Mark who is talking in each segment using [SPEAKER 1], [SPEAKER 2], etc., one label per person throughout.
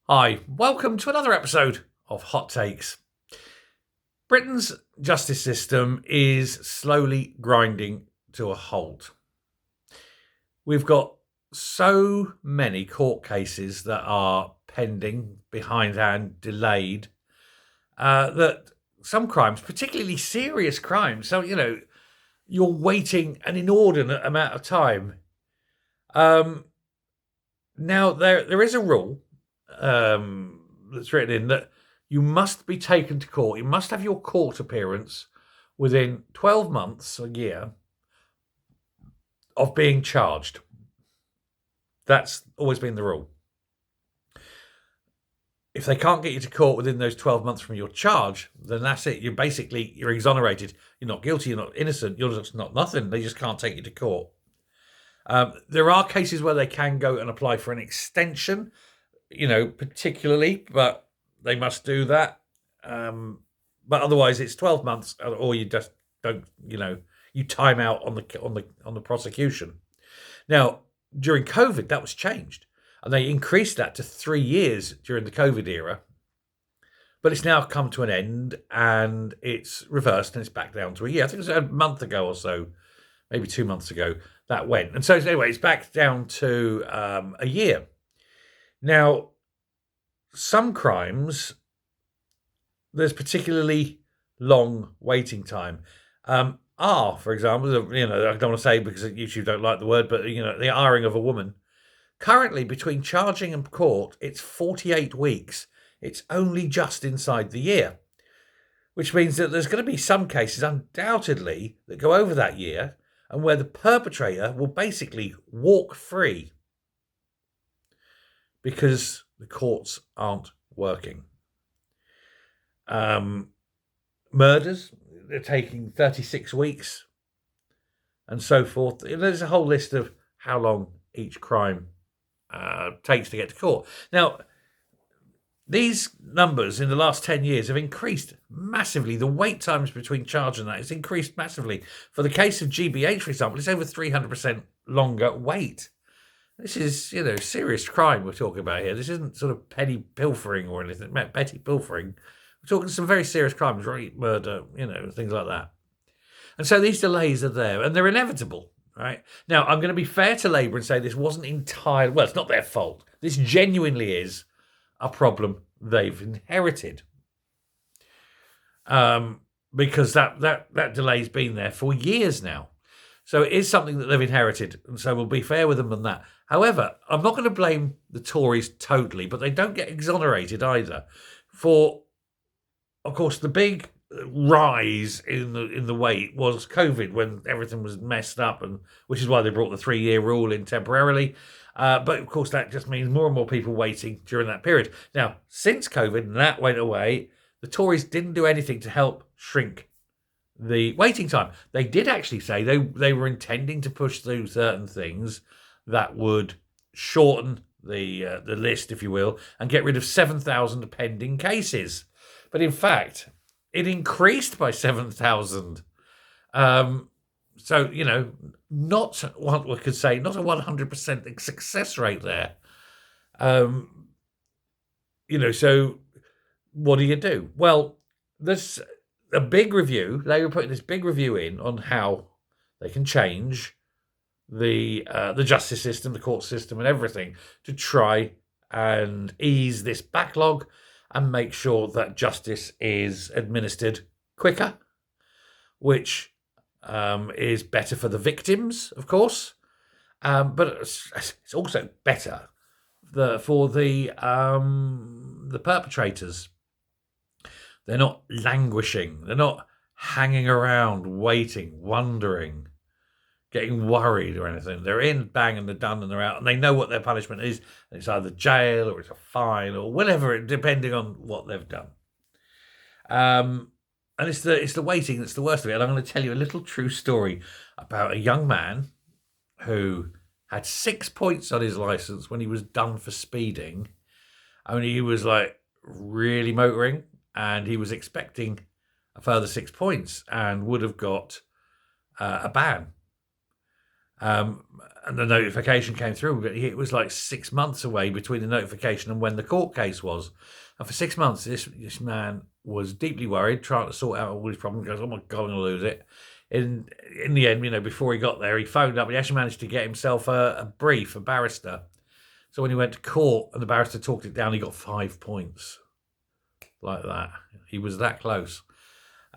[SPEAKER 1] Hi, welcome to another episode of Hot Takes. Britain's justice system is slowly grinding to a halt. We've got so many court cases that are pending, behindhand, delayed, that some crimes, particularly serious crimes, you're waiting an inordinate amount of time. Now, there is a rule that's written in that you must be taken to court. You must have your court appearance within 12 months, a year, of being charged. That's always been the rule. If they can't get you to court within those 12 months from your charge, then that's it. You're exonerated. You're not guilty. You're not innocent. You're just not nothing. They just can't take you to court. There are cases where they can go and apply for an extension, particularly, but they must do that. But otherwise, it's 12 months, or you just don't, you time out on the prosecution. Now, during COVID, that was changed, and they increased that to 3 years during the COVID era. But it's now come to an end, and it's reversed, and it's back down to a year. I think it was a month ago or so, maybe 2 months ago, that went. And so anyway, it's back down to a year. Now, some crimes, there's particularly long waiting time. For example, I don't want to say because YouTube don't like the word, but, the R-ing of a woman. Currently, between charging and court, it's 48 weeks. It's only just inside the year, which means that there's going to be some cases, undoubtedly, that go over that year and where the perpetrator will basically walk free because the courts aren't working. Murders, they're taking 36 weeks and so forth. There's a whole list of how long each crime takes to get to court. Now, these numbers in the last 10 years have increased massively. The wait times between charge and that has increased massively. For the case of GBH, for example, it's over 300% longer wait. This is, serious crime we're talking about here. This isn't sort of petty pilfering or anything, petty pilfering. We're talking some very serious crimes, rape, murder, things like that. And so these delays are there, and they're inevitable, right? Now, I'm going to be fair to Labour and say this wasn't entirely, well, it's not their fault. This genuinely is a problem they've inherited. Because that delay's been there for years now. So it is something that they've inherited, and so we'll be fair with them on that. However, I'm not going to blame the Tories totally, but they don't get exonerated either. For, of course, the big rise in the wait was COVID, when everything was messed up, and which is why they brought the 3-year rule in temporarily. But of course, that just means more and more people waiting during that period. Now, since COVID, that went away, the Tories didn't do anything to help shrink the waiting time. They did actually say they were intending to push through certain things that would shorten the list, if you will, and get rid of 7,000 pending cases. But in fact, it increased by 7,000. So, not what we could say, not a 100% success rate there. So what do? Well, there's a big review. They were putting this big review in on how they can change the justice system, the court system, and everything to try and ease this backlog and make sure that justice is administered quicker, which is better for the victims, of course, but it's also better for the perpetrators. They're not languishing. They're not hanging around, waiting, wondering, getting worried or anything. They're in, bang, and they're done, and they're out, and they know what their punishment is. And it's either jail or it's a fine or whatever, depending on what they've done. And it's the waiting that's the worst of it. And I'm going to tell you a little true story about a young man who had 6 points on his license when he was done for speeding. Only he was really motoring, and he was expecting a further 6 points and would have got a ban. And the notification came through, but it was like 6 months away between the notification and when the court case was. And for 6 months, this man was deeply worried, trying to sort out all his problems. He goes, oh my God, I'm going to lose it. In the end, before he got there, he phoned up. He actually managed to get himself a barrister. So when he went to court and the barrister talked it down, he got 5 points. Like that. He was that close.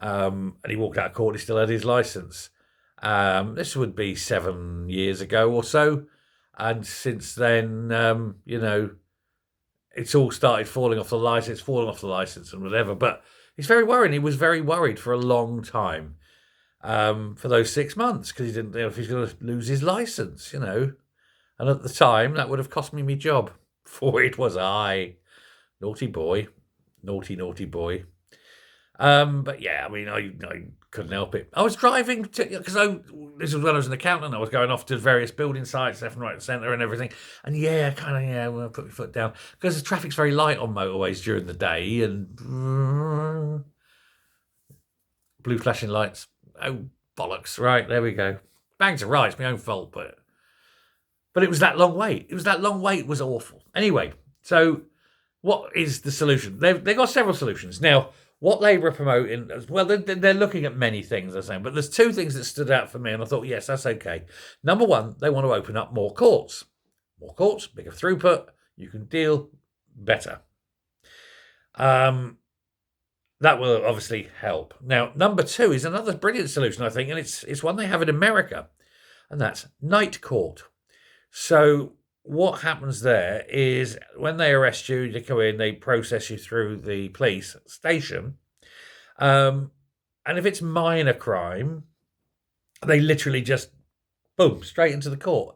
[SPEAKER 1] And he walked out of court, he still had his licence. This would be 7 years ago or so. And since then, it's all started falling off the licence and whatever. But he's very worried. He was very worried for a long time for those 6 months because he didn't know if he's going to lose his licence, And at the time, that would have cost me my job. For it was I. Naughty boy. Naughty boy. But yeah, I couldn't help it. I was driving because this was when I was an accountant. I was going off to various building sites, left and right and centre and everything. And I put my foot down because the traffic's very light on motorways during the day and blue flashing lights. Oh, bollocks. Right, there we go. Bang to right, it's my own fault, but it was that long wait. It was awful. Anyway, so what is the solution? They've got several solutions. Now, what Labour are promoting, well, they're looking at many things, they're saying, but there's two things that stood out for me, and I thought, yes, that's okay. Number one, they want to open up more courts. More courts, bigger throughput, you can deal better. That will obviously help. Now, number two is another brilliant solution, I think, and it's one they have in America, and that's night court. So what happens there is when they arrest you, they go in, they process you through the police station. And if it's minor crime, they literally just, boom, straight into the court.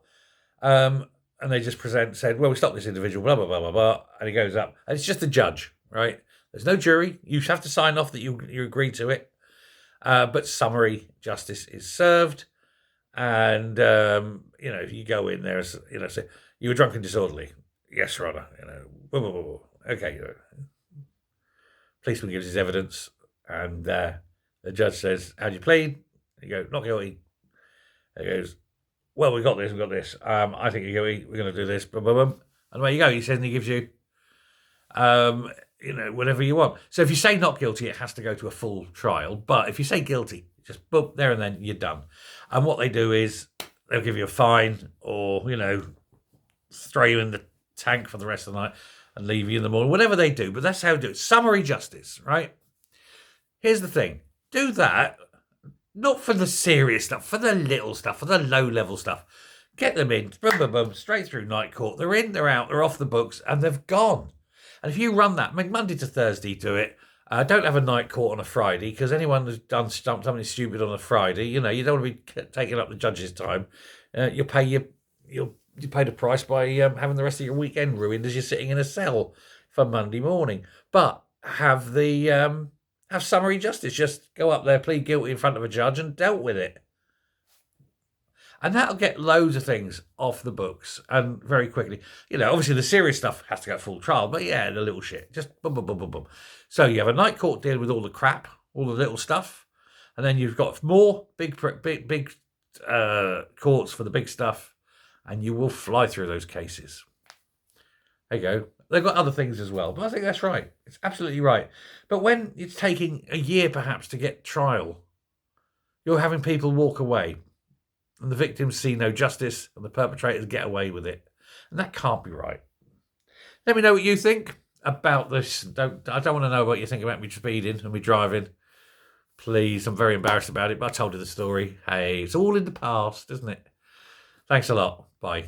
[SPEAKER 1] And they just said, well, we stopped this individual, blah, blah, blah, blah, blah. And he goes up. And it's just the judge, right? There's no jury. You have to sign off that you agree to it. But summary justice is served. And, if you go in there, say, you were drunk and disorderly. Yes, Your Honour. Whoa, whoa, whoa. Okay. Policeman gives his evidence, and the judge says, "How do you plead?" You go, "Not guilty." He goes, "Well, we've got this. I think you're guilty. We're going to do this." Boom, boom, boom. And away you go. He says, and he gives you, whatever you want. So if you say not guilty, it has to go to a full trial. But if you say guilty, just boom, there and then you're done. And what they do is they'll give you a fine, or throw you in the tank for the rest of the night and leave you in the morning, whatever they do. But that's how they do it. Summary justice, right? Here's the thing. Do that, not for the serious stuff, for the little stuff, for the low-level stuff. Get them in, boom, boom, boom, straight through night court. They're in, they're out, they're off the books, and they've gone. And if you run that, make Monday to Thursday do it. Don't have a night court on a Friday, because anyone who's done something stupid on a Friday, you don't want to be taking up the judge's time. You'll pay the price by having the rest of your weekend ruined as you're sitting in a cell for Monday morning. But have summary justice. Just go up there, plead guilty in front of a judge, and dealt with it. And that'll get loads of things off the books, and very quickly. Obviously the serious stuff has to go full trial, but yeah, the little shit, just boom, boom, boom, boom, boom. So you have a night court dealing with all the crap, all the little stuff, and then you've got more big courts for the big stuff, and you will fly through those cases. There you go. They've got other things as well, but I think that's right. It's absolutely right. But when it's taking a year perhaps to get trial, you're having people walk away, and the victims see no justice, and the perpetrators get away with it. And that can't be right. Let me know what you think about this. I don't want to know what you think about me speeding and me driving. Please, I'm very embarrassed about it, but I told you the story. Hey, it's all in the past, isn't it? Thanks a lot. Bye.